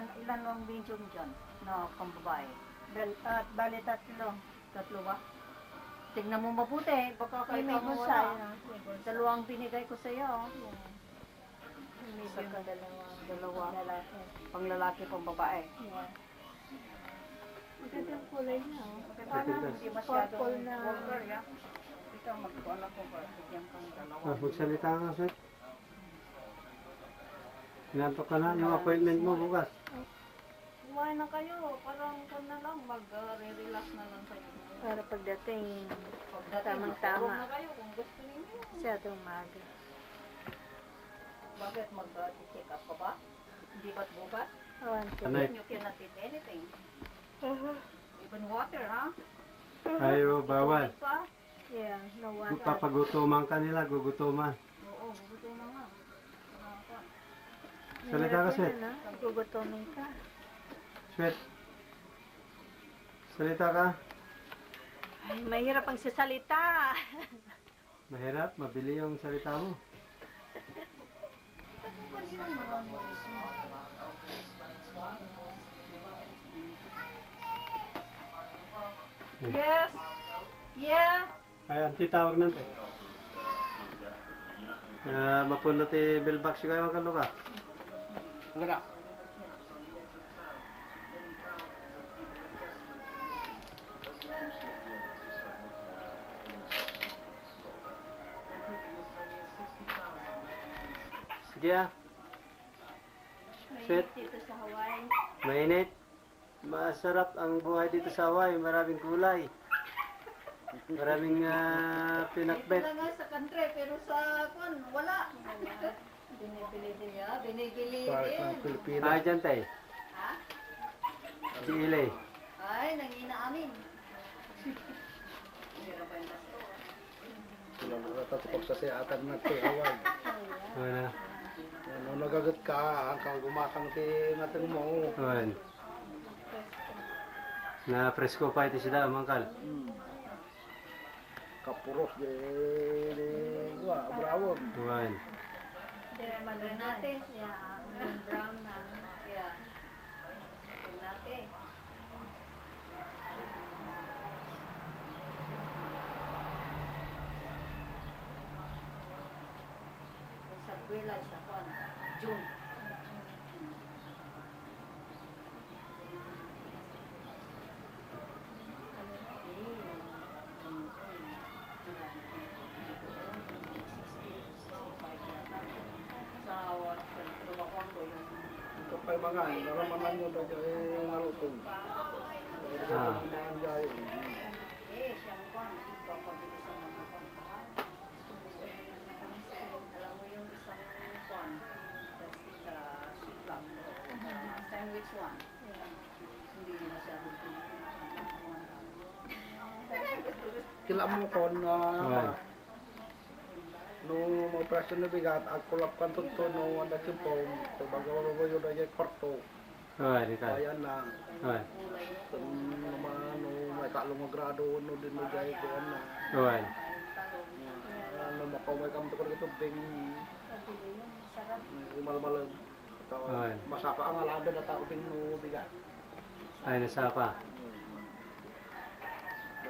Ilan ang medium dyan na pambabae? Bali tatlo. Tatlo ba? Tignan mo mabuti. Baka kahit May mo bulsa, wala. no? Dalawang binigay ko sa'yo. Medium Saka dalawa. lalaki. Pang lalaki, pang babae. Yeah. Maganda ang kulay niya, oh. Parang hindi masyadong Purple na. vulgar, ya. Ito, magkuhan ako ba? Bigyan kang dalawa. Magsalita ka, sir. Inantok ka na yung appointment mo bukas. Kumain na kayo. Parang kung na lang, mag-relax na lang kayo. Para pagdating, Pagdating, tamang-tama. matulog na kayo kung gusto ninyo. Masyadong maga. Bakit mag-check up ka ba? Hindi ba't bukas? Ano? You cannot eat anything. Even water, ha? Ayaw, bawal. Tubig pa? Yeah, no water. Papagutuman ka nila, gugutuman. Oo, gusto na nga. Salita ka, sir. Gugutomin ka. Sweet. Salita ka. Ay, mahirap ang sasalita. Mahirap, mabili yung salita mo. Yes! Yeah! Ay, anti tawag nanti. Mapuno ti billbox kayo ang kalo ka. Wala. Sige ah. Sweet. Dito sa Hawaii. Mainit. Masarap ang buhay dito sa Hawaii. Maraming gulay. Maraming pinakbet. Wala nga sa country, pero sa kun, wala. Binibili din niya, binibili Bakit ng din. Pilipinas? Ah, dyan tayo. Ha? Si Ilay. Ay, nangina amin. Hirap ba yung basto? Sila nagtatapos sa siyatan na ito, awag. Ano? Ano, nagagat ka, hanggang gumakang ti natin mo. Ano? Na presko pa ito sila, mangkal. Kapuros de wah, bravo. Ano? Madre natin. Yeah, yung brown na. Yeah. Natin. Sa Gwila, sa kun, June. Sa trabaho ko yung Ito pa yung mga, naramanan nyo na dyan, narutong. Ah. siyang kwan, papabilisan ng mga kwan. Alam mo yung isang kwan, sweet lang, sandwich one. Hindi masyadong Kila mo kon na Right. no operasyon na bigat at kulap kan tunto no wala timpo so bagawa mo yun ay kwarto Ano? Dito. ayan lang Ano? naman no may kalong grado no din mo jay ko na Ano? ano makamay kam to ko tubig umal-malag Ay. masaka ang alada na tao pin no bigat Ay, nasa pa.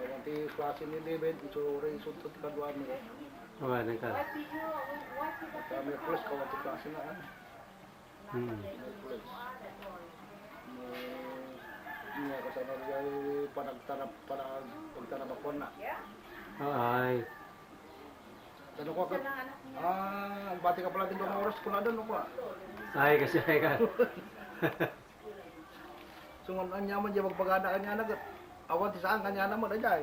nanti klase ni David so rin suntot kadwa mo Ano ka? kami plus kawat klase na plus niya kasi na panagtanap pagtanap ako na Ay. ano ko agad bati ka pala din 2 oras ko na doon ko Ay, kasi ay ka. sungon anya man diya magpagada kanya nagat awan ti saan kanya naman ajay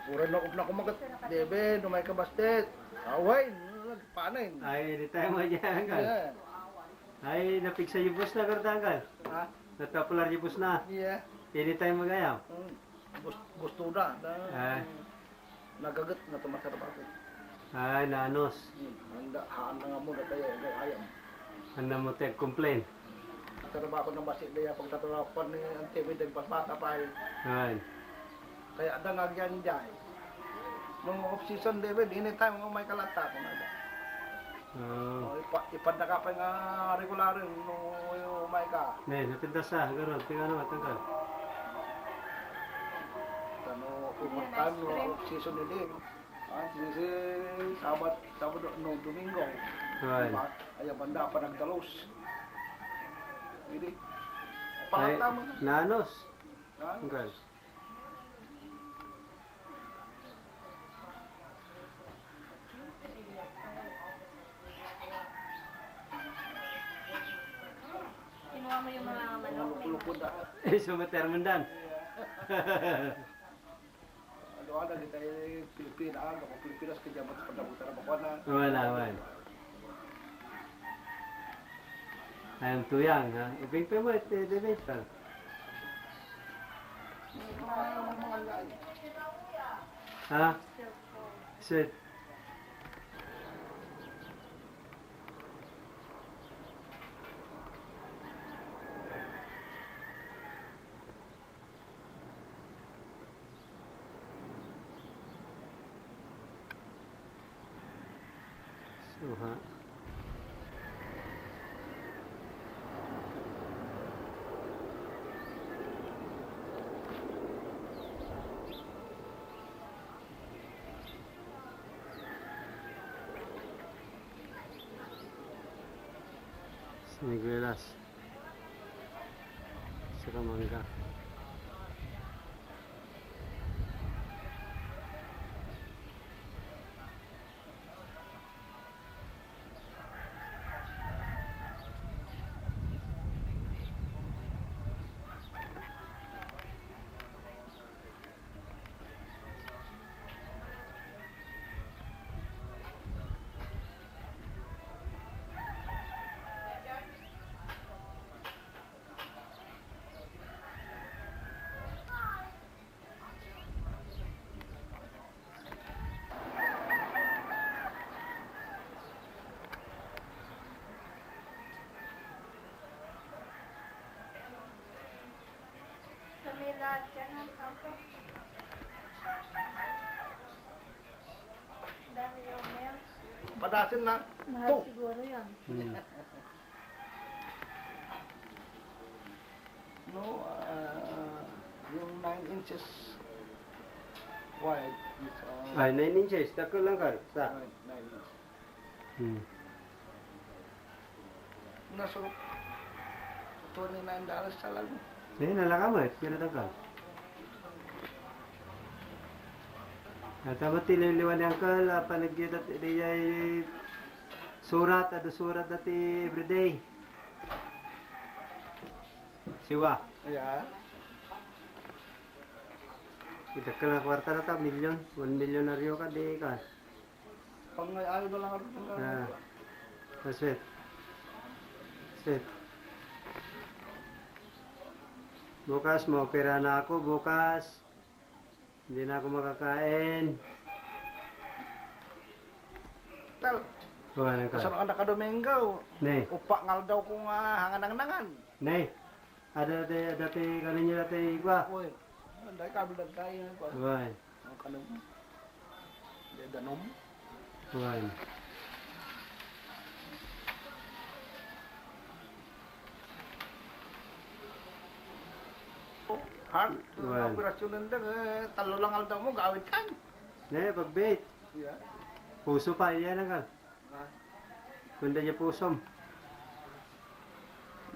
pura na kumagat debe dumay ka bastet away nagpanain Ay, di tayo madyan ka. yeah Ay, napiksa yung bus na kartanggal. ha Natapular yung bus na. yeah Hindi tayo magayam. gusto na Ay. nagagat na tumasarap ako Ay, nanos. handa haan na nga mo na tayo ayam Ano mo tayo complain? Trabaho ng basit niya pagtatarapan ni ang TV ng pasbata pa Ay. kaya dangag yan dyan nung off season David anytime mo may kalata ko na Oh. Ipad na ka pa nga regular no umay ka. Ne, napintas sa, garo, tingnan mo, tangkal. Ano, overtime no season nila. Sisi Sabado, no, Domingo. Right. Ay, banda pa nagdalos. Hindi. Ay, Pangatama na. nanos. Ha? Tangkal. Kinuha mo yung mga manok. Lupod na. Eh, sumater mundan. Ano ada kita Pilipinas, ako Pilipinas kaya jabat sa padabutan na bakwana. Wala, wala. Ayam tuyang, ha? Uping pa mo, David. Mga lain. Ha? Sweet. So, ha? Siniguelas. Saka mangga. Kami lahat yan ang kampo. Dami yung mail. Padasin na. Mahal To. siguro yan. Hmm. No, yung 9 inches wide. Is, Ay, 9 inches. Dako lang ka. Sa. 9 inches. Hmm. Nasa $29 sa lang. Eh, nalakamot. Kira takal. At tama tililiwan yung kal, panagkita di ay surat, ada surat dati everyday. Siwa. Yeah. Kita kena kwarta na ta, milyon. 1 milyonaryo ka, di ka. Pang ayaw na lang ako. Ah. Sweet. Sweet. Bukas mo, opera na ako. Bukas. Hindi na ako makakain. Tal, Buwan ka. kasano ka nakadomingaw. Ne. Upa ngal daw kung hanganang-nangan. Ne. Ada dati kaninya dati gua. Uy, anday kabel dan tayo. Buwan. Ang kanong. Dia danom. Buwan. Hard. Well. Operasyon nanda, talo lang al daw mo, gawin kan. Ne, pagbait. Yeah. Puso pa yan ka. Ah, Kunda niya pusom.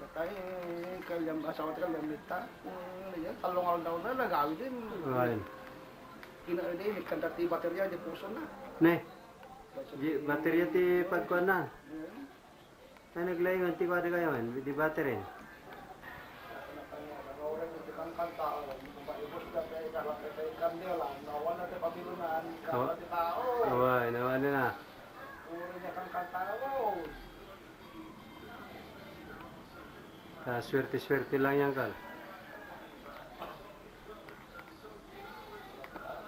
Batay, kayang asawa ka lang nita. Yan, talo al daw na, gawin din. Buwan. Kina ini, kan dati baterya di puso na. Ne. Baterya ti pagkuan na. Yeah. Ay naglaingan ti kwa di kayo man. Di battery. Orang itu kan tao, Pak Ibu sudah kayak kalau kaitan dia lah, nawan ada pabilunan, kalau di tao, Buwan. Nawan na. urusnya kan tao. Swerte-swerte lang yan kal.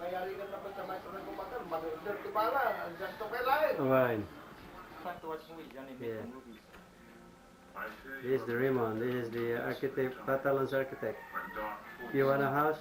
Kaya rin ka dapat sa mga tunay kumakan, mag-order di bala, dyan to kay lain. Buwan. Trying to watch movies, Johnny Yeah. making movies. This is the Raymond. This is the architect, Catalan's architect. You want a house?